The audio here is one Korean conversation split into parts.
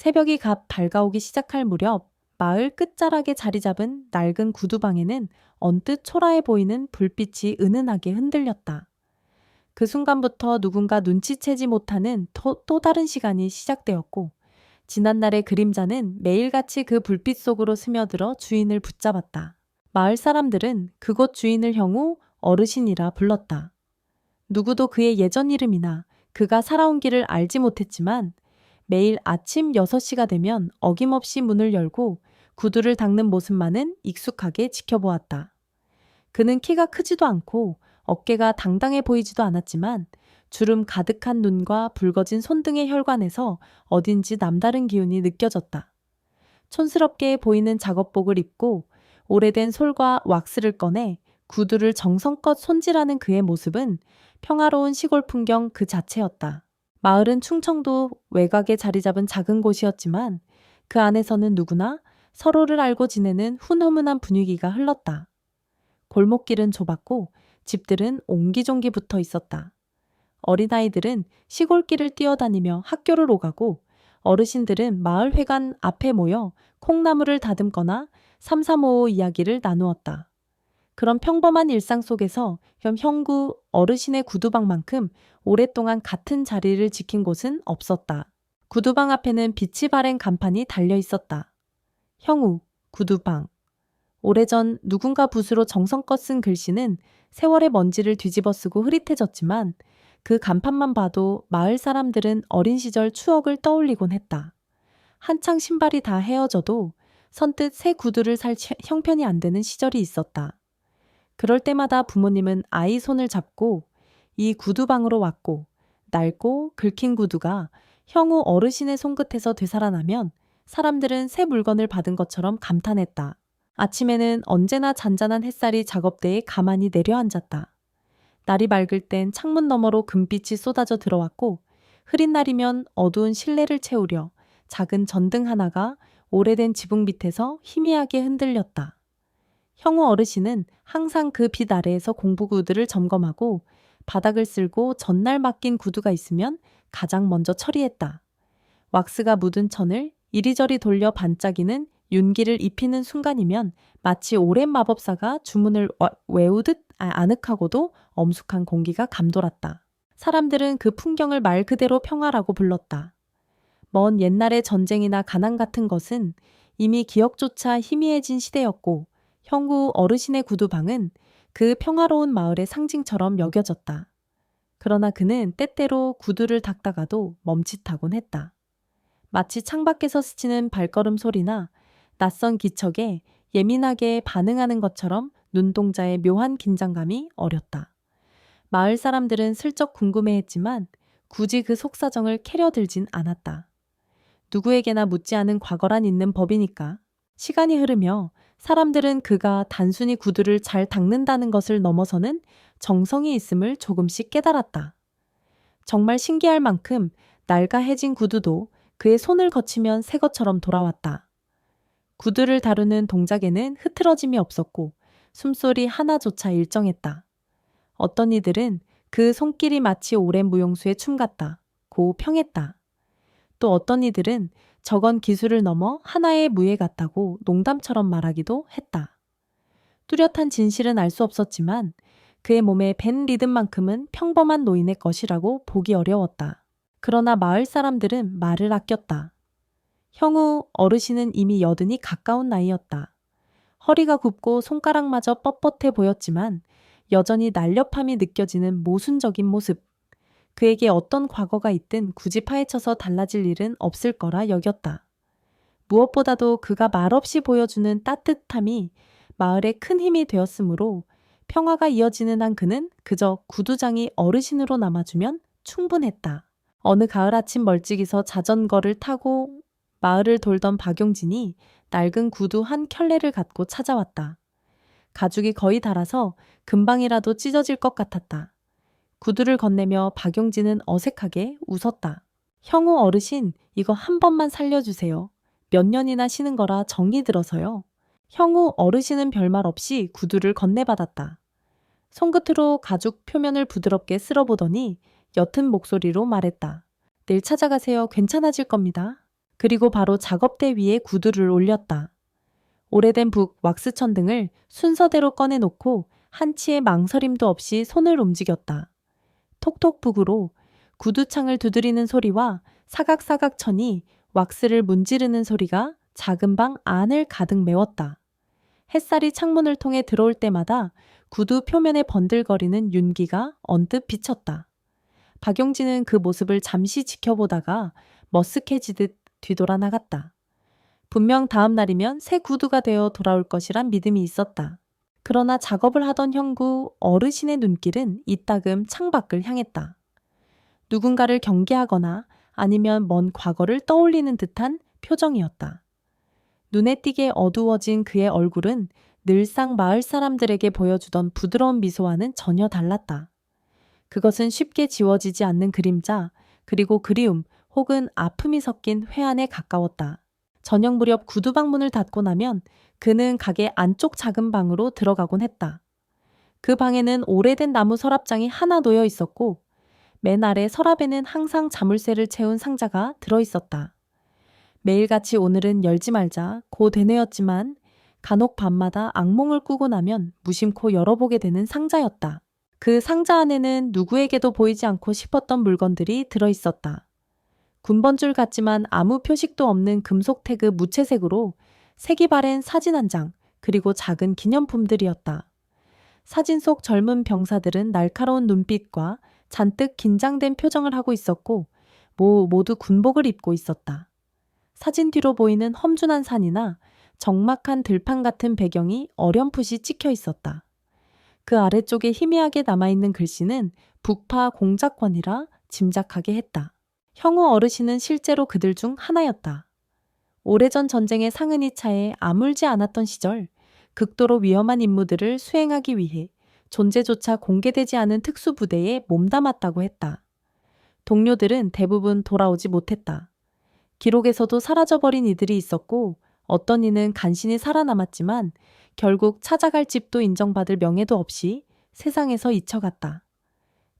새벽이 갓 밝아오기 시작할 무렵 마을 끝자락에 자리 잡은 낡은 구두방에는 언뜻 초라해 보이는 불빛이 은은하게 흔들렸다. 그 순간부터 누군가 눈치채지 못하는 또 다른 시간이 시작되었고, 지난날의 그림자는 매일같이 그 불빛 속으로 스며들어 주인을 붙잡았다. 마을 사람들은 그곳 주인을 형우 어르신이라 불렀다. 누구도 그의 예전 이름이나 그가 살아온 길을 알지 못했지만 매일 아침 6시가 되면 어김없이 문을 열고 구두를 닦는 모습만은 익숙하게 지켜보았다. 그는 키가 크지도 않고 어깨가 당당해 보이지도 않았지만 주름 가득한 눈과 붉어진 손등의 혈관에서 어딘지 남다른 기운이 느껴졌다. 촌스럽게 보이는 작업복을 입고 오래된 솔과 왁스를 꺼내 구두를 정성껏 손질하는 그의 모습은 평화로운 시골 풍경 그 자체였다. 마을은 충청도 외곽에 자리 잡은 작은 곳이었지만 그 안에서는 누구나 서로를 알고 지내는 훈훈한 분위기가 흘렀다. 골목길은 좁았고 집들은 옹기종기 붙어 있었다. 어린아이들은 시골길을 뛰어다니며 학교를 오가고 어르신들은 마을 회관 앞에 모여 콩나물을 다듬거나 삼삼오오 이야기를 나누었다. 그런 평범한 일상 속에서 형구 어르신의 구두방만큼 오랫동안 같은 자리를 지킨 곳은 없었다. 구두방 앞에는 빛이 바랜 간판이 달려 있었다. 형우, 구두방. 오래전 누군가 붓으로 정성껏 쓴 글씨는 세월의 먼지를 뒤집어 쓰고 흐릿해졌지만 그 간판만 봐도 마을 사람들은 어린 시절 추억을 떠올리곤 했다. 한창 신발이 다 헤어져도 선뜻 새 구두를 살 형편이 안 되는 시절이 있었다. 그럴 때마다 부모님은 아이 손을 잡고 이 구두방으로 왔고 낡고 긁힌 구두가 형우 어르신의 손끝에서 되살아나면 사람들은 새 물건을 받은 것처럼 감탄했다. 아침에는 언제나 잔잔한 햇살이 작업대에 가만히 내려앉았다. 날이 맑을 땐 창문 너머로 금빛이 쏟아져 들어왔고 흐린 날이면 어두운 실내를 채우려 작은 전등 하나가 오래된 지붕 밑에서 희미하게 흔들렸다. 형우 어르신은 항상 그 빛 아래에서 공부 구두를 점검하고 바닥을 쓸고 전날 맡긴 구두가 있으면 가장 먼저 처리했다. 왁스가 묻은 천을 이리저리 돌려 반짝이는 윤기를 입히는 순간이면 마치 오랜 마법사가 주문을 외우듯 아늑하고도 엄숙한 공기가 감돌았다. 사람들은 그 풍경을 말 그대로 평화라고 불렀다. 먼 옛날의 전쟁이나 가난 같은 것은 이미 기억조차 희미해진 시대였고 형구 어르신의 구두방은 그 평화로운 마을의 상징처럼 여겨졌다. 그러나 그는 때때로 구두를 닦다가도 멈칫하곤 했다. 마치 창밖에서 스치는 발걸음 소리나 낯선 기척에 예민하게 반응하는 것처럼 눈동자의 묘한 긴장감이 어렸다. 마을 사람들은 슬쩍 궁금해했지만 굳이 그 속사정을 캐려들진 않았다. 누구에게나 묻지 않은 과거란 있는 법이니까. 시간이 흐르며 사람들은 그가 단순히 구두를 잘 닦는다는 것을 넘어서는 정성이 있음을 조금씩 깨달았다. 정말 신기할 만큼 낡아해진 구두도 그의 손을 거치면 새 것처럼 돌아왔다. 구두를 다루는 동작에는 흐트러짐이 없었고 숨소리 하나조차 일정했다. 어떤 이들은 그 손길이 마치 오랜 무용수의 춤 같다. 고 평했다. 또 어떤 이들은 저건 기술을 넘어 하나의 무예 같다고 농담처럼 말하기도 했다. 뚜렷한 진실은 알 수 없었지만 그의 몸에 밴 리듬만큼은 평범한 노인의 것이라고 보기 어려웠다. 그러나 마을 사람들은 말을 아꼈다. 형우 어르신은 이미 80이 가까운 나이였다. 허리가 굽고 손가락마저 뻣뻣해 보였지만 여전히 날렵함이 느껴지는 모순적인 모습. 그에게 어떤 과거가 있든 굳이 파헤쳐서 달라질 일은 없을 거라 여겼다. 무엇보다도 그가 말없이 보여주는 따뜻함이 마을에 큰 힘이 되었으므로 평화가 이어지는 한 그는 그저 구두장이 어르신으로 남아주면 충분했다. 어느 가을 아침 멀찍이서 자전거를 타고 마을을 돌던 박용진이 낡은 구두 한 켤레를 갖고 찾아왔다. 가죽이 거의 닳아서 금방이라도 찢어질 것 같았다. 구두를 건네며 박용진은 어색하게 웃었다. 형우 어르신, 이거 한 번만 살려주세요. 몇 년이나 신은 거라 정이 들어서요. 형우 어르신은 별말 없이 구두를 건네받았다. 손끝으로 가죽 표면을 부드럽게 쓸어보더니 옅은 목소리로 말했다. 내일 찾아가세요. 괜찮아질 겁니다. 그리고 바로 작업대 위에 구두를 올렸다. 오래된 북, 왁스천 등을 순서대로 꺼내놓고 한치의 망설임도 없이 손을 움직였다. 톡톡 북으로 구두창을 두드리는 소리와 사각사각 천이 왁스를 문지르는 소리가 작은 방 안을 가득 메웠다. 햇살이 창문을 통해 들어올 때마다 구두 표면에 번들거리는 윤기가 언뜻 비쳤다. 박용진은 그 모습을 잠시 지켜보다가 머쓱해지듯 뒤돌아 나갔다. 분명 다음 날이면 새 구두가 되어 돌아올 것이란 믿음이 있었다. 그러나 작업을 하던 형구 어르신의 눈길은 이따금 창밖을 향했다. 누군가를 경계하거나 아니면 먼 과거를 떠올리는 듯한 표정이었다. 눈에 띄게 어두워진 그의 얼굴은 늘상 마을 사람들에게 보여주던 부드러운 미소와는 전혀 달랐다. 그것은 쉽게 지워지지 않는 그림자, 그리고 그리움 혹은 아픔이 섞인 회한에 가까웠다. 저녁 무렵 구두방 문을 닫고 나면 그는 가게 안쪽 작은 방으로 들어가곤 했다. 그 방에는 오래된 나무 서랍장이 하나 놓여 있었고 맨 아래 서랍에는 항상 자물쇠를 채운 상자가 들어있었다. 매일같이 오늘은 열지 말자 고 되뇌었지만 간혹 밤마다 악몽을 꾸고 나면 무심코 열어보게 되는 상자였다. 그 상자 안에는 누구에게도 보이지 않고 싶었던 물건들이 들어있었다. 군번줄 같지만 아무 표식도 없는 금속 태그 무채색으로 색이 바랜 사진 한 장, 그리고 작은 기념품들이었다. 사진 속 젊은 병사들은 날카로운 눈빛과 잔뜩 긴장된 표정을 하고 있었고 모두 군복을 입고 있었다. 사진 뒤로 보이는 험준한 산이나 적막한 들판 같은 배경이 어렴풋이 찍혀 있었다. 그 아래쪽에 희미하게 남아있는 글씨는 북파 공작권이라 짐작하게 했다. 형우 어르신은 실제로 그들 중 하나였다. 오래전 전쟁의 상흔이 차에 아물지 않았던 시절 극도로 위험한 임무들을 수행하기 위해 존재조차 공개되지 않은 특수부대에 몸담았다고 했다. 동료들은 대부분 돌아오지 못했다. 기록에서도 사라져버린 이들이 있었고 어떤 이는 간신히 살아남았지만 결국 찾아갈 집도 인정받을 명예도 없이 세상에서 잊혀갔다.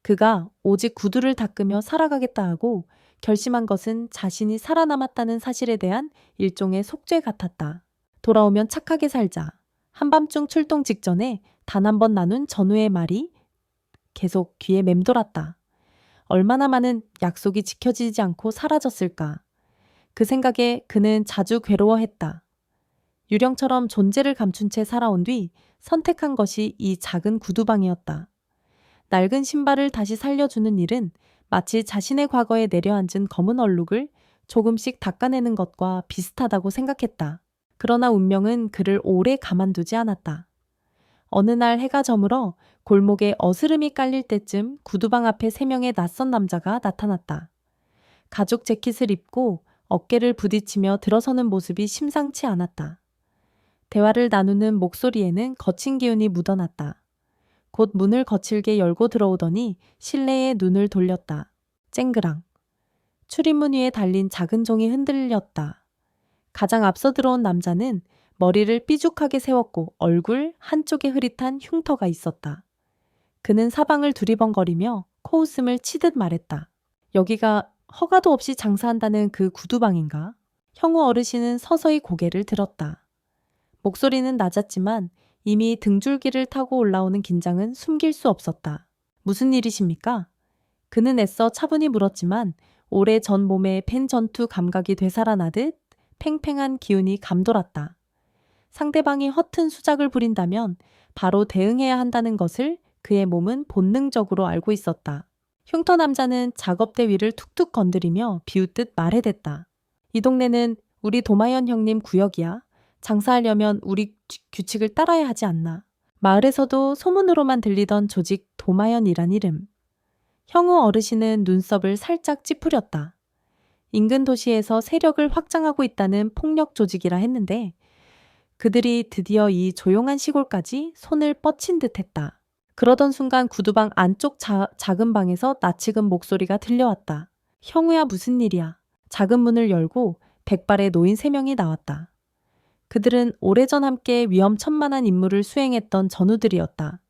그가 오직 구두를 닦으며 살아가겠다 하고 결심한 것은 자신이 살아남았다는 사실에 대한 일종의 속죄 같았다. 돌아오면 착하게 살자. 한밤중 출동 직전에 단 한 번 나눈 전우의 말이 계속 귀에 맴돌았다. 얼마나 많은 약속이 지켜지지 않고 사라졌을까. 그 생각에 그는 자주 괴로워했다. 유령처럼 존재를 감춘 채 살아온 뒤 선택한 것이 이 작은 구두방이었다. 낡은 신발을 다시 살려주는 일은 마치 자신의 과거에 내려앉은 검은 얼룩을 조금씩 닦아내는 것과 비슷하다고 생각했다. 그러나 운명은 그를 오래 가만두지 않았다. 어느 날 해가 저물어 골목에 어스름이 깔릴 때쯤 구두방 앞에 3명의 낯선 남자가 나타났다. 가죽 재킷을 입고 어깨를 부딪히며 들어서는 모습이 심상치 않았다. 대화를 나누는 목소리에는 거친 기운이 묻어났다. 곧 문을 거칠게 열고 들어오더니 실내에 눈을 돌렸다. 쨍그랑. 출입문 위에 달린 작은 종이 흔들렸다. 가장 앞서 들어온 남자는 머리를 삐죽하게 세웠고 얼굴 한쪽에 흐릿한 흉터가 있었다. 그는 사방을 두리번거리며 코웃음을 치듯 말했다. 여기가 허가도 없이 장사한다는 그 구두방인가? 형우 어르신은 서서히 고개를 들었다. 목소리는 낮았지만 이미 등줄기를 타고 올라오는 긴장은 숨길 수 없었다. 무슨 일이십니까? 그는 애써 차분히 물었지만 오래전 몸에 팬 전투 감각이 되살아나듯 팽팽한 기운이 감돌았다. 상대방이 허튼 수작을 부린다면 바로 대응해야 한다는 것을 그의 몸은 본능적으로 알고 있었다. 흉터 남자는 작업대 위를 툭툭 건드리며 비웃듯 말해댔다. 이 동네는 우리 도마현 형님 구역이야. 장사하려면 우리 규칙을 따라야 하지 않나. 마을에서도 소문으로만 들리던 조직 도마현이란 이름. 형우 어르신은 눈썹을 살짝 찌푸렸다. 인근 도시에서 세력을 확장하고 있다는 폭력 조직이라 했는데 그들이 드디어 이 조용한 시골까지 손을 뻗친 듯했다. 그러던 순간 구두방 안쪽 작은 방에서 낯익은 목소리가 들려왔다. 형우야 무슨 일이야. 작은 문을 열고 백발의 노인 3명이 나왔다. 그들은 오래전 함께 위험천만한 임무를 수행했던 전우들이었다.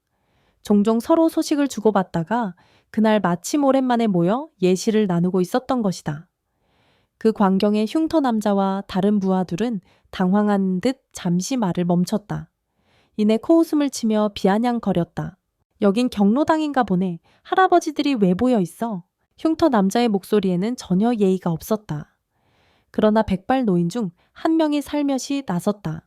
종종 서로 소식을 주고받다가 그날 마침 오랜만에 모여 예시를 나누고 있었던 것이다. 그 광경에 흉터 남자와 다른 부하들은 당황한 듯 잠시 말을 멈췄다. 이내 코웃음을 치며 비아냥거렸다. 여긴 경로당인가 보네. 할아버지들이 왜 모여 있어? 흉터 남자의 목소리에는 전혀 예의가 없었다. 그러나 백발 노인 중 한 명이 살며시 나섰다.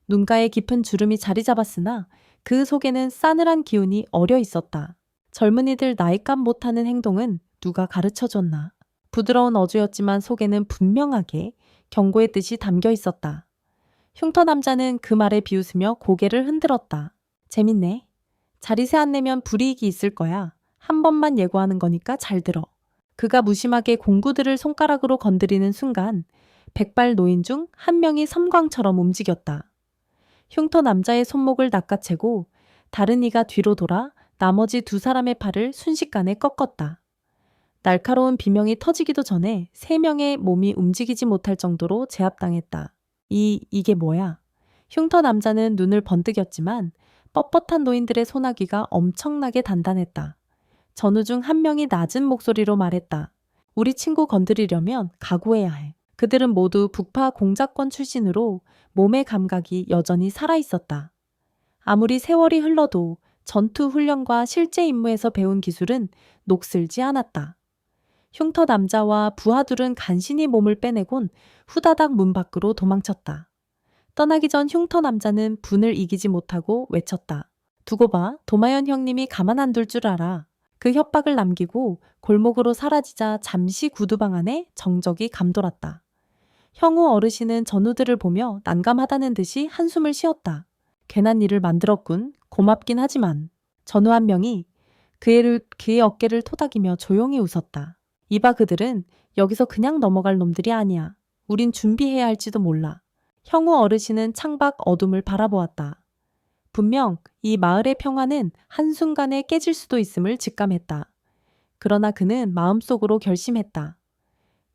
눈가에 깊은 주름이 자리 잡았으나 그 속에는 싸늘한 기운이 어려 있었다. 젊은이들 나이값 못하는 행동은 누가 가르쳐줬나. 부드러운 어조였지만 속에는 분명하게 경고의 뜻이 담겨 있었다. 흉터 남자는 그 말에 비웃으며 고개를 흔들었다. 재밌네. 자리세 안 내면 불이익이 있을 거야. 한 번만 예고하는 거니까 잘 들어. 그가 무심하게 공구들을 손가락으로 건드리는 순간 백발 노인 중 한 명이 섬광처럼 움직였다. 흉터 남자의 손목을 낚아채고 다른 이가 뒤로 돌아 나머지 두 사람의 팔을 순식간에 꺾었다. 날카로운 비명이 터지기도 전에 세 명의 몸이 움직이지 못할 정도로 제압당했다. 이게 뭐야? 흉터 남자는 눈을 번뜩였지만 뻣뻣한 노인들의 소나기가 엄청나게 단단했다. 전우 중 한 명이 낮은 목소리로 말했다. 우리 친구 건드리려면 각오해야 해. 그들은 모두 북파 공작권 출신으로 몸의 감각이 여전히 살아있었다. 아무리 세월이 흘러도 전투 훈련과 실제 임무에서 배운 기술은 녹슬지 않았다. 흉터 남자와 부하들은 간신히 몸을 빼내곤 후다닥 문 밖으로 도망쳤다. 떠나기 전 흉터 남자는 분을 이기지 못하고 외쳤다. 두고 봐, 도마현 형님이 가만 안 둘 줄 알아. 그 협박을 남기고 골목으로 사라지자 잠시 구두방 안에 정적이 감돌았다. 형우 어르신은 전우들을 보며 난감하다는 듯이 한숨을 쉬었다. 괜한 일을 만들었군. 고맙긴 하지만. 전우 한 명이 그의 어깨를 토닥이며 조용히 웃었다. 이봐 그들은 여기서 그냥 넘어갈 놈들이 아니야. 우린 준비해야 할지도 몰라. 형우 어르신은 창밖 어둠을 바라보았다. 분명 이 마을의 평화는 한순간에 깨질 수도 있음을 직감했다. 그러나 그는 마음속으로 결심했다.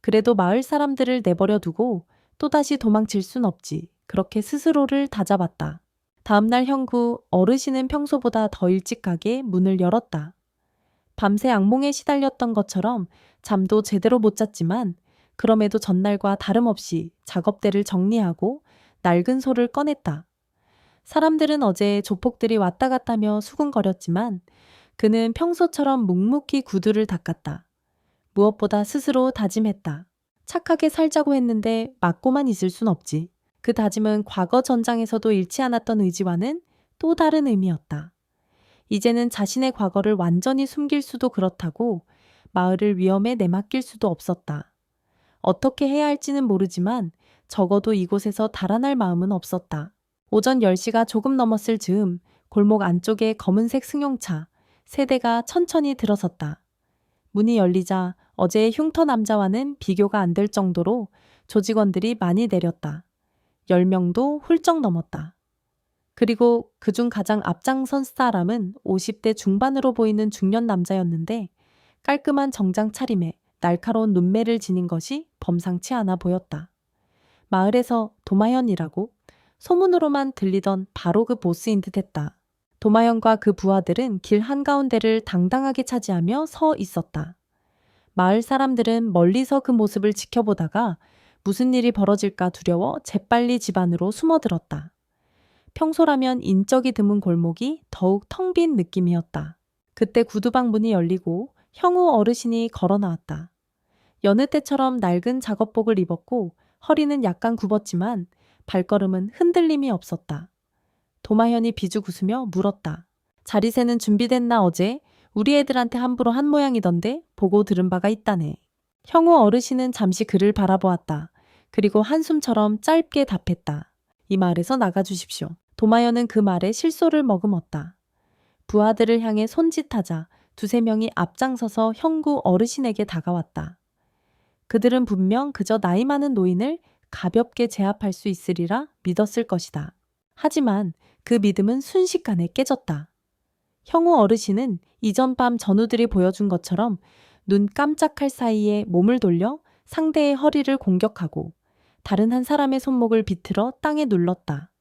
그래도 마을 사람들을 내버려 두고 또다시 도망칠 순 없지. 그렇게 스스로를 다잡았다. 다음날 형구 어르신은 평소보다 더 일찍 가게 문을 열었다. 밤새 악몽에 시달렸던 것처럼 잠도 제대로 못 잤지만 그럼에도 전날과 다름없이 작업대를 정리하고 낡은 소를 꺼냈다. 사람들은 어제 조폭들이 왔다 갔다며 수군거렸지만 그는 평소처럼 묵묵히 구두를 닦았다. 무엇보다 스스로 다짐했다. 착하게 살자고 했는데 맞고만 있을 순 없지. 그 다짐은 과거 전장에서도 잃지 않았던 의지와는 또 다른 의미였다. 이제는 자신의 과거를 완전히 숨길 수도 그렇다고 마을을 위험에 내맡길 수도 없었다. 어떻게 해야 할지는 모르지만 적어도 이곳에서 달아날 마음은 없었다. 오전 10시가 조금 넘었을 즈음 골목 안쪽에 검은색 승용차 세 대가 천천히 들어섰다. 문이 열리자 어제의 흉터 남자와는 비교가 안 될 정도로 조직원들이 많이 내렸다. 10명도 훌쩍 넘었다. 그리고 그중 가장 앞장선 사람은 50대 중반으로 보이는 중년 남자였는데 깔끔한 정장 차림에 날카로운 눈매를 지닌 것이 범상치 않아 보였다. 마을에서 도마현이라고 소문으로만 들리던 바로 그 보스인 듯했다. 도마현과 그 부하들은 길 한가운데를 당당하게 차지하며 서 있었다. 마을 사람들은 멀리서 그 모습을 지켜보다가 무슨 일이 벌어질까 두려워 재빨리 집 안으로 숨어들었다. 평소라면 인적이 드문 골목이 더욱 텅 빈 느낌이었다. 그때 구두방 문이 열리고 형우 어르신이 걸어 나왔다. 여느 때처럼 낡은 작업복을 입었고 허리는 약간 굽었지만 발걸음은 흔들림이 없었다. 도마현이 비죽 웃으며 물었다. 자리세는 준비됐나 어제? 우리 애들한테 함부로 한 모양이던데 보고 들은 바가 있다네. 형우 어르신은 잠시 그를 바라보았다. 그리고 한숨처럼 짧게 답했다. 이 마을에서 나가주십시오. 도마현은 그 말에 실소를 머금었다. 부하들을 향해 손짓하자 두세 명이 앞장서서 형구 어르신에게 다가왔다. 그들은 분명 그저 나이 많은 노인을 가볍게 제압할 수 있으리라 믿었을 것이다. 하지만 그 믿음은 순식간에 깨졌다. 형우 어르신은 이전 밤 전우들이 보여준 것처럼 눈 깜짝할 사이에 몸을 돌려 상대의 허리를 공격하고 다른 한 사람의 손목을 비틀어 땅에 눌렀다.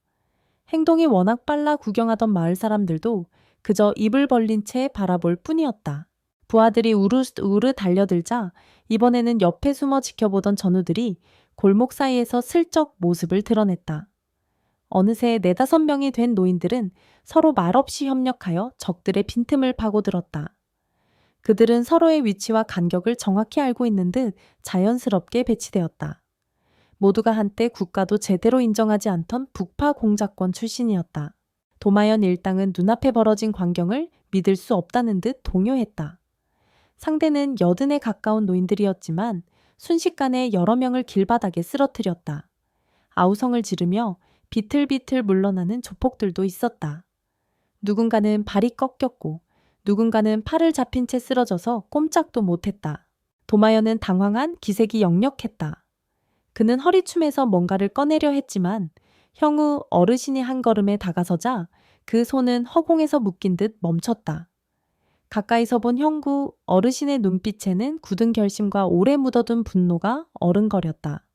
행동이 워낙 빨라 구경하던 마을 사람들도 그저 입을 벌린 채 바라볼 뿐이었다. 부하들이 우르르 달려들자 이번에는 옆에 숨어 지켜보던 전우들이 골목 사이에서 슬쩍 모습을 드러냈다. 어느새 4~5명이 된 노인들은 서로 말없이 협력하여 적들의 빈틈을 파고들었다. 그들은 서로의 위치와 간격을 정확히 알고 있는 듯 자연스럽게 배치되었다. 모두가 한때 국가도 제대로 인정하지 않던 북파 공작권 출신이었다. 도마연 일당은 눈앞에 벌어진 광경을 믿을 수 없다는 듯 동요했다. 상대는 80에 가까운 노인들이었지만 순식간에 여러 명을 길바닥에 쓰러뜨렸다. 아우성을 지르며 비틀비틀 물러나는 조폭들도 있었다. 누군가는 발이 꺾였고 누군가는 팔을 잡힌 채 쓰러져서 꼼짝도 못했다. 도마연은 당황한 기색이 역력했다. 그는 허리춤에서 뭔가를 꺼내려 했지만 형우 어르신이 한 걸음에 다가서자 그 손은 허공에서 묶인 듯 멈췄다. 가까이서 본 형구 어르신의 눈빛에는 굳은 결심과 오래 묻어둔 분노가 어른거렸다.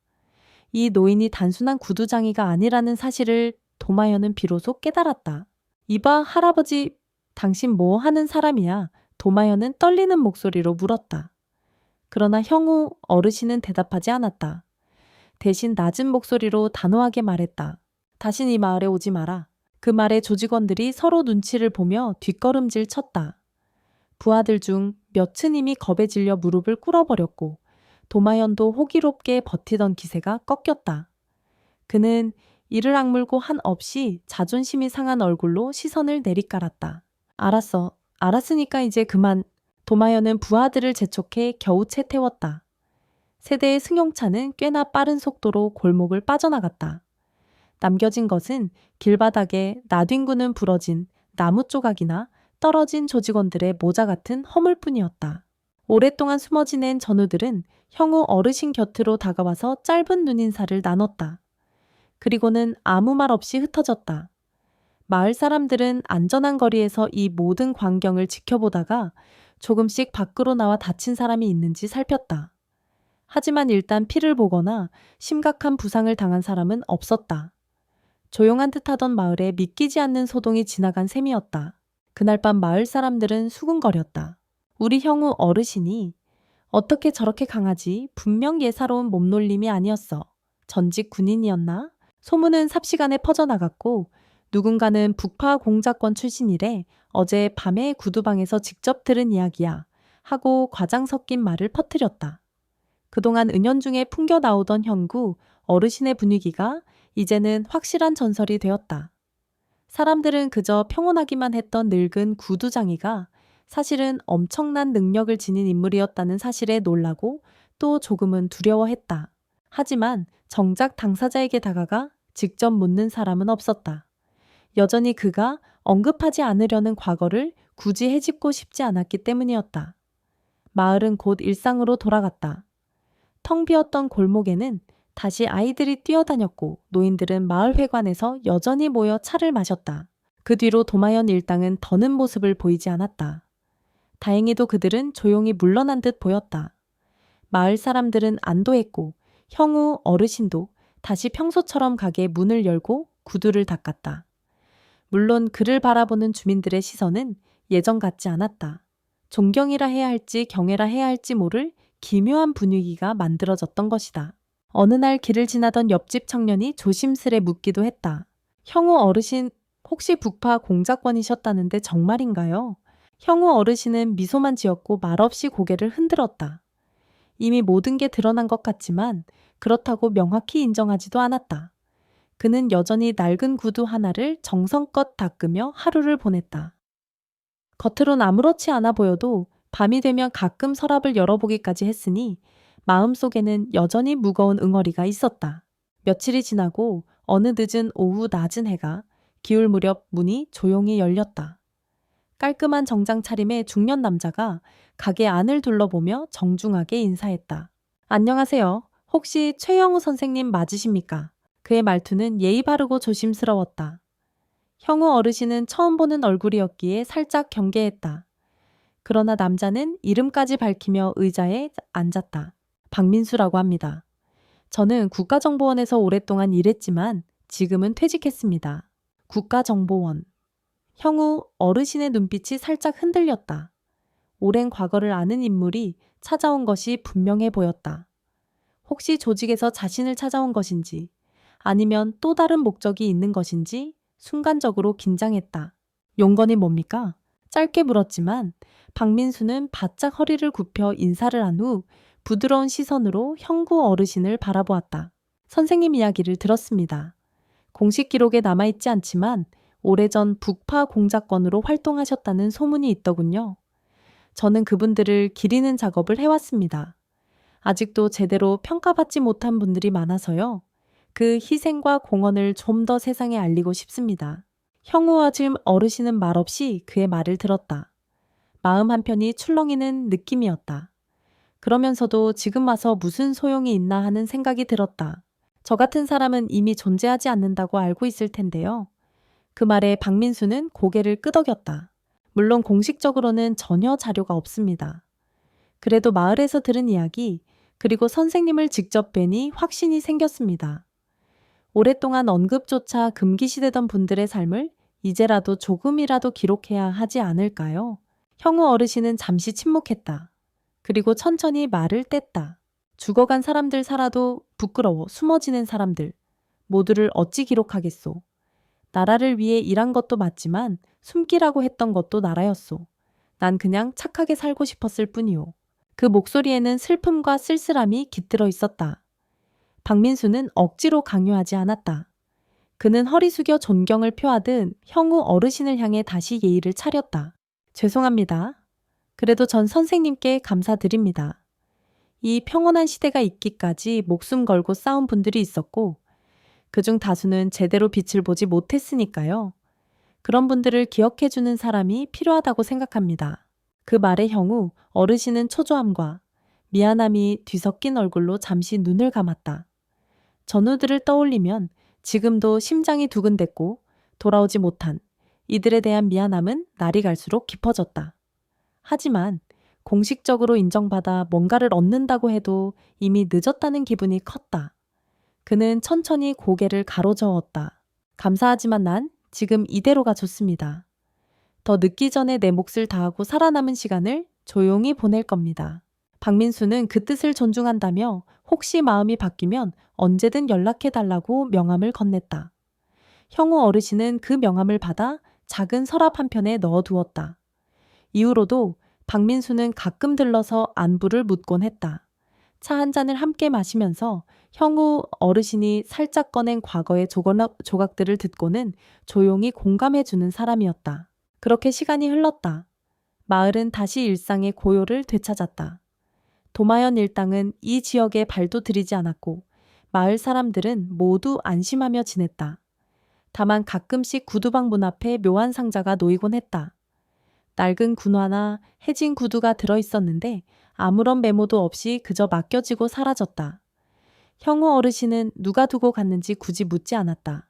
이 노인이 단순한 구두장이가 아니라는 사실을 도마연은 비로소 깨달았다. 이봐 할아버지, 당신 뭐 하는 사람이야? 도마연은 떨리는 목소리로 물었다. 그러나 형우 어르신은 대답하지 않았다. 대신 낮은 목소리로 단호하게 말했다. 다신 이 마을에 오지 마라. 그 말에 조직원들이 서로 눈치를 보며 뒷걸음질 쳤다. 부하들 중 몇은 이미 겁에 질려 무릎을 꿇어버렸고 도마연도 호기롭게 버티던 기세가 꺾였다. 그는 이를 악물고 한없이 자존심이 상한 얼굴로 시선을 내리깔았다. 알았어. 알았으니까 이제 그만. 도마연은 부하들을 재촉해 겨우 채 태웠다. 세대의 승용차는 꽤나 빠른 속도로 골목을 빠져나갔다. 남겨진 것은 길바닥에 나뒹구는 부러진 나무 조각이나 떨어진 조직원들의 모자 같은 허물뿐이었다. 오랫동안 숨어 지낸 전우들은 형우 어르신 곁으로 다가와서 짧은 눈인사를 나눴다. 그리고는 아무 말 없이 흩어졌다. 마을 사람들은 안전한 거리에서 이 모든 광경을 지켜보다가 조금씩 밖으로 나와 다친 사람이 있는지 살폈다. 하지만 일단 피를 보거나 심각한 부상을 당한 사람은 없었다. 조용한 듯하던 마을에 믿기지 않는 소동이 지나간 셈이었다. 그날 밤 마을 사람들은 수군거렸다. 우리 형우 어르신이 어떻게 저렇게 강하지? 분명 예사로운 몸놀림이 아니었어. 전직 군인이었나? 소문은 삽시간에 퍼져나갔고 누군가는 북파 공작권 출신이래 어제 밤에 구두방에서 직접 들은 이야기야 하고 과장 섞인 말을 퍼뜨렸다. 그동안 은연중에 풍겨 나오던 형구 어르신의 분위기가 이제는 확실한 전설이 되었다. 사람들은 그저 평온하기만 했던 늙은 구두장이가 사실은 엄청난 능력을 지닌 인물이었다는 사실에 놀라고 또 조금은 두려워했다. 하지만 정작 당사자에게 다가가 직접 묻는 사람은 없었다. 여전히 그가 언급하지 않으려는 과거를 굳이 헤집고 싶지 않았기 때문이었다. 마을은 곧 일상으로 돌아갔다. 텅 비었던 골목에는 다시 아이들이 뛰어다녔고 노인들은 마을 회관에서 여전히 모여 차를 마셨다. 그 뒤로 도마연 일당은 더는 모습을 보이지 않았다. 다행히도 그들은 조용히 물러난 듯 보였다. 마을 사람들은 안도했고 형우 어르신도 다시 평소처럼 가게 문을 열고 구두를 닦았다. 물론 그를 바라보는 주민들의 시선은 예전 같지 않았다. 존경이라 해야 할지 경애라 해야 할지 모를 기묘한 분위기가 만들어졌던 것이다. 어느 날 길을 지나던 옆집 청년이 조심스레 묻기도 했다. 형우 어르신 혹시 북파 공작원이셨다는데 정말인가요? 형우 어르신은 미소만 지었고 말없이 고개를 흔들었다. 이미 모든 게 드러난 것 같지만 그렇다고 명확히 인정하지도 않았다. 그는 여전히 낡은 구두 하나를 정성껏 닦으며 하루를 보냈다. 겉으론 아무렇지 않아 보여도 밤이 되면 가끔 서랍을 열어보기까지 했으니 마음속에는 여전히 무거운 응어리가 있었다. 며칠이 지나고 어느 늦은 오후 낮은 해가 기울 무렵 문이 조용히 열렸다. 깔끔한 정장 차림의 중년 남자가 가게 안을 둘러보며 정중하게 인사했다. 안녕하세요. 혹시 최영우 선생님 맞으십니까? 그의 말투는 예의 바르고 조심스러웠다. 형우 어르신은 처음 보는 얼굴이었기에 살짝 경계했다. 그러나 남자는 이름까지 밝히며 의자에 앉았다. 박민수라고 합니다. 저는 국가정보원에서 오랫동안 일했지만 지금은 퇴직했습니다. 국가정보원. 형우 어르신의 눈빛이 살짝 흔들렸다. 오랜 과거를 아는 인물이 찾아온 것이 분명해 보였다. 혹시 조직에서 자신을 찾아온 것인지 아니면 또 다른 목적이 있는 것인지 순간적으로 긴장했다. 용건이 뭡니까? 짧게 물었지만 박민수는 바짝 허리를 굽혀 인사를 한 후 부드러운 시선으로 형구 어르신을 바라보았다. 선생님 이야기를 들었습니다. 공식 기록에 남아있지 않지만 오래전 북파 공작권으로 활동하셨다는 소문이 있더군요. 저는 그분들을 기리는 작업을 해왔습니다. 아직도 제대로 평가받지 못한 분들이 많아서요. 그 희생과 공헌을 좀 더 세상에 알리고 싶습니다. 형우와 지금 어르신은 말없이 그의 말을 들었다. 마음 한편이 출렁이는 느낌이었다. 그러면서도 지금 와서 무슨 소용이 있나 하는 생각이 들었다. 저 같은 사람은 이미 존재하지 않는다고 알고 있을 텐데요. 그 말에 박민수는 고개를 끄덕였다. 물론 공식적으로는 전혀 자료가 없습니다. 그래도 마을에서 들은 이야기, 그리고 선생님을 직접 뵈니 확신이 생겼습니다. 오랫동안 언급조차 금기시되던 분들의 삶을 이제라도 조금이라도 기록해야 하지 않을까요? 형우 어르신은 잠시 침묵했다. 그리고 천천히 말을 뗐다. 죽어간 사람들 살아도 부끄러워 숨어지는 사람들, 모두를 어찌 기록하겠소. 나라를 위해 일한 것도 맞지만 숨기라고 했던 것도 나라였소. 난 그냥 착하게 살고 싶었을 뿐이오. 그 목소리에는 슬픔과 쓸쓸함이 깃들어 있었다. 박민수는 억지로 강요하지 않았다. 그는 허리 숙여 존경을 표하듯 형우 어르신을 향해 다시 예의를 차렸다. 죄송합니다. 그래도 전 선생님께 감사드립니다. 이 평온한 시대가 있기까지 목숨 걸고 싸운 분들이 있었고 그중 다수는 제대로 빛을 보지 못했으니까요. 그런 분들을 기억해주는 사람이 필요하다고 생각합니다. 그 말의 형우 어르신은 초조함과 미안함이 뒤섞인 얼굴로 잠시 눈을 감았다. 전우들을 떠올리면 지금도 심장이 두근댔고 돌아오지 못한 이들에 대한 미안함은 날이 갈수록 깊어졌다. 하지만 공식적으로 인정받아 뭔가를 얻는다고 해도 이미 늦었다는 기분이 컸다. 그는 천천히 고개를 가로저었다. 감사하지만 난 지금 이대로가 좋습니다. 더 늦기 전에 내 몫을 다하고 살아남은 시간을 조용히 보낼 겁니다. 박민수는 그 뜻을 존중한다며 혹시 마음이 바뀌면 언제든 연락해달라고 명함을 건넸다. 형우 어르신은 그 명함을 받아 작은 서랍 한편에 넣어두었다. 이후로도 박민수는 가끔 들러서 안부를 묻곤 했다. 차 한 잔을 함께 마시면서 형우 어르신이 살짝 꺼낸 과거의 조각들을 듣고는 조용히 공감해주는 사람이었다. 그렇게 시간이 흘렀다. 마을은 다시 일상의 고요를 되찾았다. 도마현 일당은 이 지역에 발도 들이지 않았고 마을 사람들은 모두 안심하며 지냈다. 다만 가끔씩 구두방 문 앞에 묘한 상자가 놓이곤 했다. 낡은 군화나 해진 구두가 들어있었는데 아무런 메모도 없이 그저 맡겨지고 사라졌다. 형우 어르신은 누가 두고 갔는지 굳이 묻지 않았다.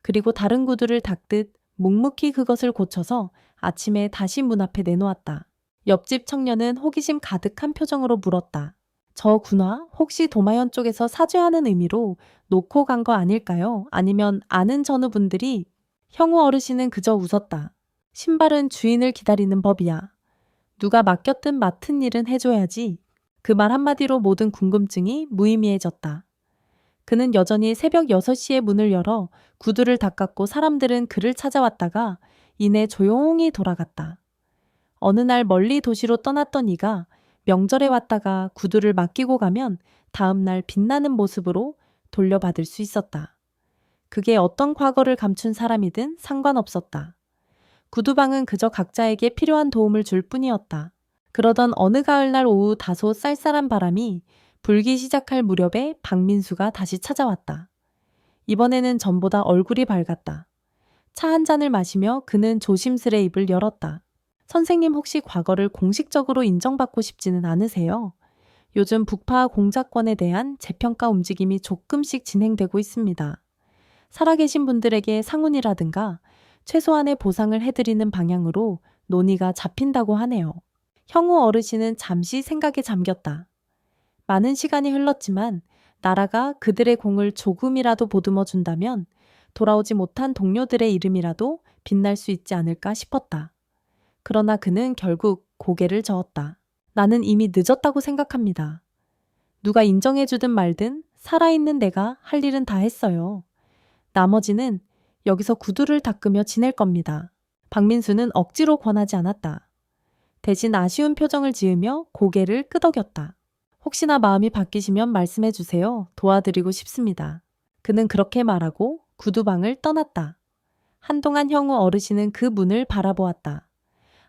그리고 다른 구두를 닦듯 묵묵히 그것을 고쳐서 아침에 다시 문 앞에 내놓았다. 옆집 청년은 호기심 가득한 표정으로 물었다. 저 군화 혹시 도마현 쪽에서 사죄하는 의미로 놓고 간 거 아닐까요? 아니면 아는 전우분들이? 형우 어르신은 그저 웃었다. 신발은 주인을 기다리는 법이야. 누가 맡겼든 맡은 일은 해줘야지. 그 말 한마디로 모든 궁금증이 무의미해졌다. 그는 여전히 새벽 6시에 문을 열어 구두를 닦았고 사람들은 그를 찾아왔다가 이내 조용히 돌아갔다. 어느 날 멀리 도시로 떠났던 이가 명절에 왔다가 구두를 맡기고 가면 다음 날 빛나는 모습으로 돌려받을 수 있었다. 그게 어떤 과거를 감춘 사람이든 상관없었다. 구두방은 그저 각자에게 필요한 도움을 줄 뿐이었다. 그러던 어느 가을날 오후 다소 쌀쌀한 바람이 불기 시작할 무렵에 박민수가 다시 찾아왔다. 이번에는 전보다 얼굴이 밝았다. 차 한 잔을 마시며 그는 조심스레 입을 열었다. 선생님 혹시 과거를 공식적으로 인정받고 싶지는 않으세요? 요즘 북파 공작권에 대한 재평가 움직임이 조금씩 진행되고 있습니다. 살아계신 분들에게 상훈이라든가 최소한의 보상을 해드리는 방향으로 논의가 잡힌다고 하네요. 형우 어르신은 잠시 생각에 잠겼다. 많은 시간이 흘렀지만 나라가 그들의 공을 조금이라도 보듬어 준다면 돌아오지 못한 동료들의 이름이라도 빛날 수 있지 않을까 싶었다. 그러나 그는 결국 고개를 저었다. 나는 이미 늦었다고 생각합니다. 누가 인정해주든 말든 살아있는 내가 할 일은 다 했어요. 나머지는 여기서 구두를 닦으며 지낼 겁니다. 박민수는 억지로 권하지 않았다. 대신 아쉬운 표정을 지으며 고개를 끄덕였다. 혹시나 마음이 바뀌시면 말씀해 주세요. 도와드리고 싶습니다. 그는 그렇게 말하고 구두방을 떠났다. 한동안 형우 어르신은 그 문을 바라보았다.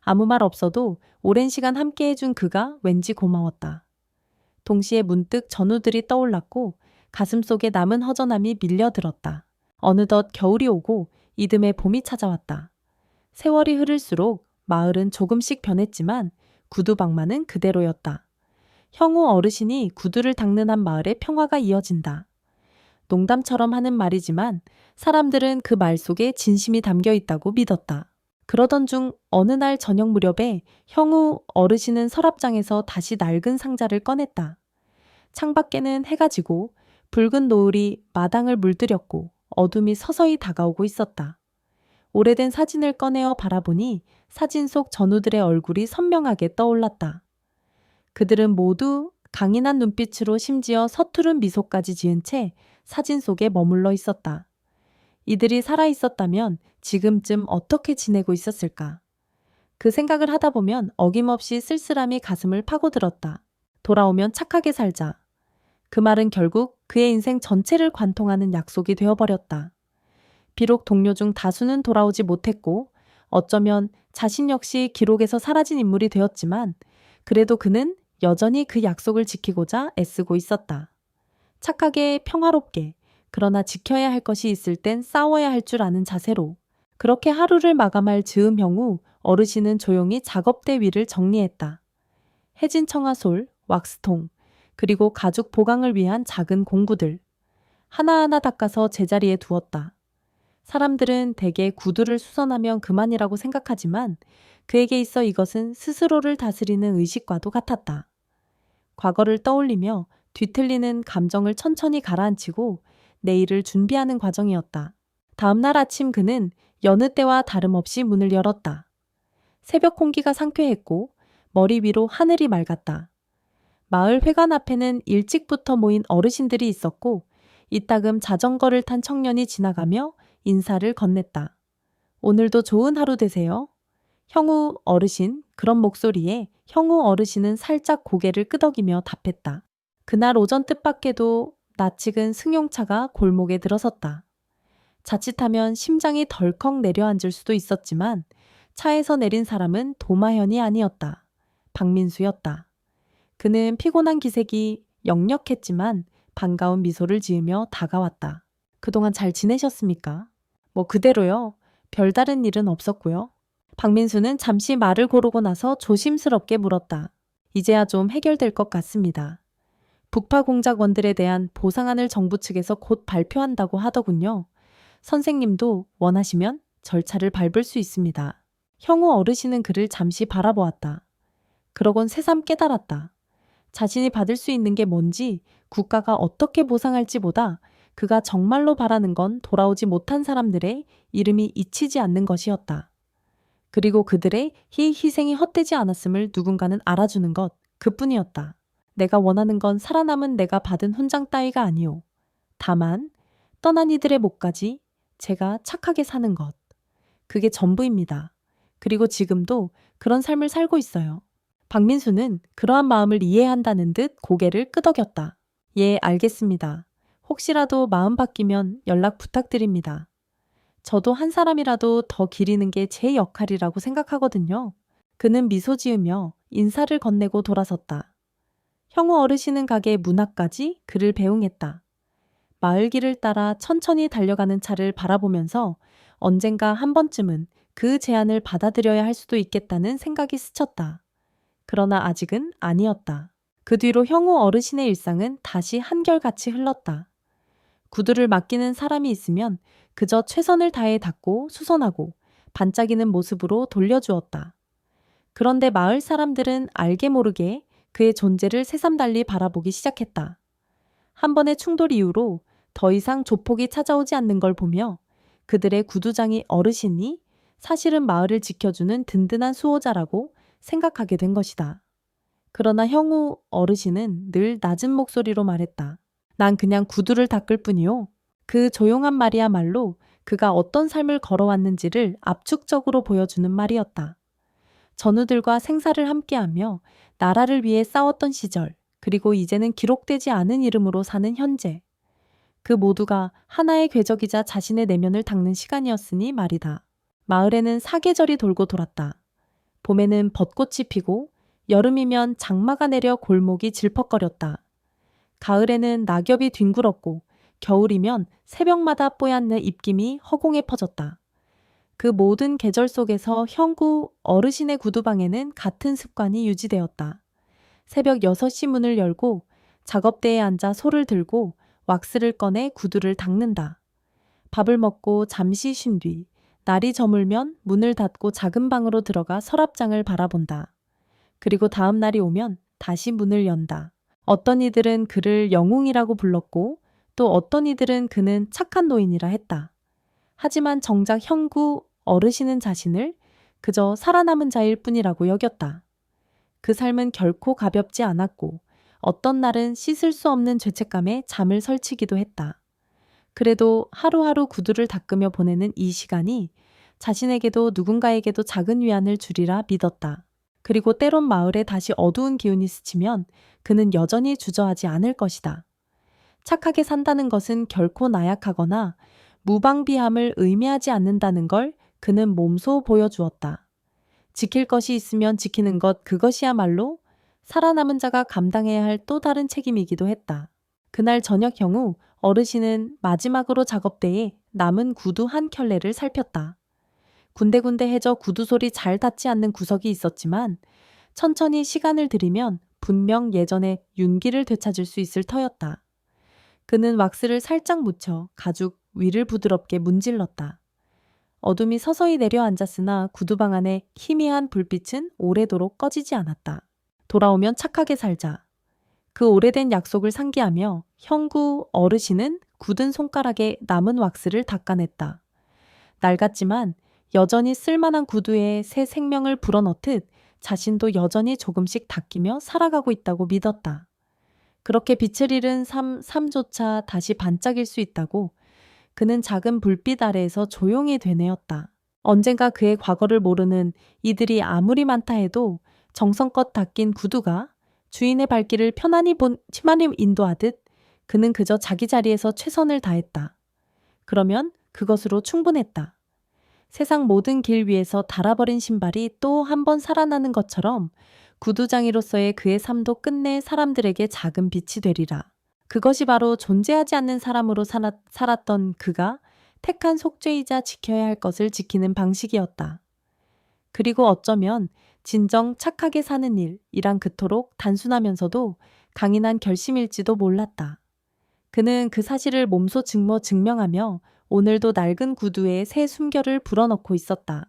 아무 말 없어도 오랜 시간 함께 해준 그가 왠지 고마웠다. 동시에 문득 전우들이 떠올랐고 가슴속에 남은 허전함이 밀려들었다. 어느덧 겨울이 오고 이듬해 봄이 찾아왔다. 세월이 흐를수록 마을은 조금씩 변했지만 구두방만은 그대로였다. 형우 어르신이 구두를 닦는 한 마을에 평화가 이어진다. 농담처럼 하는 말이지만 사람들은 그 말 속에 진심이 담겨 있다고 믿었다. 그러던 중 어느 날 저녁 무렵에 형우 어르신은 서랍장에서 다시 낡은 상자를 꺼냈다. 창밖에는 해가 지고 붉은 노을이 마당을 물들였고 어둠이 서서히 다가오고 있었다. 오래된 사진을 꺼내어 바라보니 사진 속 전우들의 얼굴이 선명하게 떠올랐다. 그들은 모두 강인한 눈빛으로 심지어 서투른 미소까지 지은 채 사진 속에 머물러 있었다. 이들이 살아있었다면 지금쯤 어떻게 지내고 있었을까? 그 생각을 하다 보면 어김없이 쓸쓸함이 가슴을 파고들었다. 돌아오면 착하게 살자. 그 말은 결국 그의 인생 전체를 관통하는 약속이 되어버렸다. 비록 동료 중 다수는 돌아오지 못했고 어쩌면 자신 역시 기록에서 사라진 인물이 되었지만 그래도 그는 여전히 그 약속을 지키고자 애쓰고 있었다. 착하게 평화롭게 그러나 지켜야 할 것이 있을 땐 싸워야 할 줄 아는 자세로. 그렇게 하루를 마감할 즈음 형우 어르신은 조용히 작업대 위를 정리했다. 해진 청아솔, 왁스통, 그리고 가죽 보강을 위한 작은 공구들. 하나하나 닦아서 제자리에 두었다. 사람들은 대개 구두를 수선하면 그만이라고 생각하지만 그에게 있어 이것은 스스로를 다스리는 의식과도 같았다. 과거를 떠올리며 뒤틀리는 감정을 천천히 가라앉히고 내일을 준비하는 과정이었다. 다음 날 아침 그는 여느 때와 다름없이 문을 열었다. 새벽 공기가 상쾌했고 머리 위로 하늘이 맑았다. 마을 회관 앞에는 일찍부터 모인 어르신들이 있었고 이따금 자전거를 탄 청년이 지나가며 인사를 건넸다. 오늘도 좋은 하루 되세요. 형우 어르신, 그런 목소리에 형우 어르신은 살짝 고개를 끄덕이며 답했다. 그날 오전 뜻밖에도 낯익은 승용차가 골목에 들어섰다. 자칫하면 심장이 덜컥 내려앉을 수도 있었지만 차에서 내린 사람은 도마현이 아니었다. 박민수였다. 그는 피곤한 기색이 역력했지만 반가운 미소를 지으며 다가왔다. 그동안 잘 지내셨습니까? 뭐 그대로요. 별다른 일은 없었고요. 박민수는 잠시 말을 고르고 나서 조심스럽게 물었다. 이제야 좀 해결될 것 같습니다. 북파 공작원들에 대한 보상안을 정부 측에서 곧 발표한다고 하더군요. 선생님도 원하시면 절차를 밟을 수 있습니다. 형우 어르신은 그를 잠시 바라보았다. 그러곤 새삼 깨달았다. 자신이 받을 수 있는 게 뭔지, 국가가 어떻게 보상할지보다 그가 정말로 바라는 건 돌아오지 못한 사람들의 이름이 잊히지 않는 것이었다. 그리고 그들의 희생이 헛되지 않았음을 누군가는 알아주는 것, 그뿐이었다. 내가 원하는 건 살아남은 내가 받은 훈장 따위가 아니오. 다만 떠난 이들의 목까지 제가 착하게 사는 것. 그게 전부입니다. 그리고 지금도 그런 삶을 살고 있어요. 박민수는 그러한 마음을 이해한다는 듯 고개를 끄덕였다. 예, 알겠습니다. 혹시라도 마음 바뀌면 연락 부탁드립니다. 저도 한 사람이라도 더 기리는 게 제 역할이라고 생각하거든요. 그는 미소 지으며 인사를 건네고 돌아섰다. 형우 어르신은 가게 문 앞까지 그를 배웅했다. 마을 길을 따라 천천히 달려가는 차를 바라보면서 언젠가 한 번쯤은 그 제안을 받아들여야 할 수도 있겠다는 생각이 스쳤다. 그러나 아직은 아니었다. 그 뒤로 형우 어르신의 일상은 다시 한결같이 흘렀다. 구두를 맡기는 사람이 있으면 그저 최선을 다해 닦고 수선하고 반짝이는 모습으로 돌려주었다. 그런데 마을 사람들은 알게 모르게 그의 존재를 새삼달리 바라보기 시작했다. 한 번의 충돌 이후로 더 이상 조폭이 찾아오지 않는 걸 보며 그들의 구두장이 어르신이 사실은 마을을 지켜주는 든든한 수호자라고 생각하게 된 것이다. 그러나 형우 어르신은 늘 낮은 목소리로 말했다. 난 그냥 구두를 닦을 뿐이요. 그 조용한 말이야말로 그가 어떤 삶을 걸어왔는지를 압축적으로 보여주는 말이었다. 전우들과 생사를 함께하며 나라를 위해 싸웠던 시절, 그리고 이제는 기록되지 않은 이름으로 사는 현재. 그 모두가 하나의 궤적이자 자신의 내면을 닦는 시간이었으니 말이다. 마을에는 사계절이 돌고 돌았다. 봄에는 벚꽃이 피고 여름이면 장마가 내려 골목이 질퍽거렸다. 가을에는 낙엽이 뒹굴었고 겨울이면 새벽마다 뽀얀 입김이 허공에 퍼졌다. 그 모든 계절 속에서 형구 어르신의 구두방에는 같은 습관이 유지되었다. 새벽 6시 문을 열고 작업대에 앉아 소를 들고 왁스를 꺼내 구두를 닦는다. 밥을 먹고 잠시 쉰 뒤 날이 저물면 문을 닫고 작은 방으로 들어가 서랍장을 바라본다. 그리고 다음 날이 오면 다시 문을 연다. 어떤 이들은 그를 영웅이라고 불렀고 또 어떤 이들은 그는 착한 노인이라 했다. 하지만 정작 형구 어르신은 자신을 그저 살아남은 자일 뿐이라고 여겼다. 그 삶은 결코 가볍지 않았고 어떤 날은 씻을 수 없는 죄책감에 잠을 설치기도 했다. 그래도 하루하루 구두를 닦으며 보내는 이 시간이 자신에게도 누군가에게도 작은 위안을 주리라 믿었다. 그리고 때론 마을에 다시 어두운 기운이 스치면 그는 여전히 주저하지 않을 것이다. 착하게 산다는 것은 결코 나약하거나 무방비함을 의미하지 않는다는 걸 그는 몸소 보여주었다. 지킬 것이 있으면 지키는 것, 그것이야말로 살아남은 자가 감당해야 할 또 다른 책임이기도 했다. 그날 저녁 형우 어르신은 마지막으로 작업대에 남은 구두 한 켤레를 살폈다. 군데군데 해져 구두 소리 잘 닿지 않는 구석이 있었지만 천천히 시간을 들이면 분명 예전의 윤기를 되찾을 수 있을 터였다. 그는 왁스를 살짝 묻혀 가죽 위를 부드럽게 문질렀다. 어둠이 서서히 내려앉았으나 구두방 안의 희미한 불빛은 오래도록 꺼지지 않았다. 돌아오면 착하게 살자. 그 오래된 약속을 상기하며 형구 어르신은 굳은 손가락에 남은 왁스를 닦아냈다. 낡았지만 여전히 쓸만한 구두에 새 생명을 불어넣듯 자신도 여전히 조금씩 닦이며 살아가고 있다고 믿었다. 그렇게 빛을 잃은 삶조차 다시 반짝일 수 있다고 그는 작은 불빛 아래에서 조용히 되뇌었다. 언젠가 그의 과거를 모르는 이들이 아무리 많다 해도 정성껏 닦인 구두가 주인의 발길을 편안히 인도하듯 그는 그저 자기 자리에서 최선을 다했다. 그러면 그것으로 충분했다. 세상 모든 길 위에서 닳아버린 신발이 또 한 번 살아나는 것처럼 구두장이로서의 그의 삶도 끝내 사람들에게 작은 빛이 되리라. 그것이 바로 존재하지 않는 사람으로 살았던 그가 택한 속죄이자 지켜야 할 것을 지키는 방식이었다. 그리고 어쩌면 진정 착하게 사는 일이란 그토록 단순하면서도 강인한 결심일지도 몰랐다. 그는 그 사실을 몸소 증명하며 오늘도 낡은 구두에 새 숨결을 불어넣고 있었다.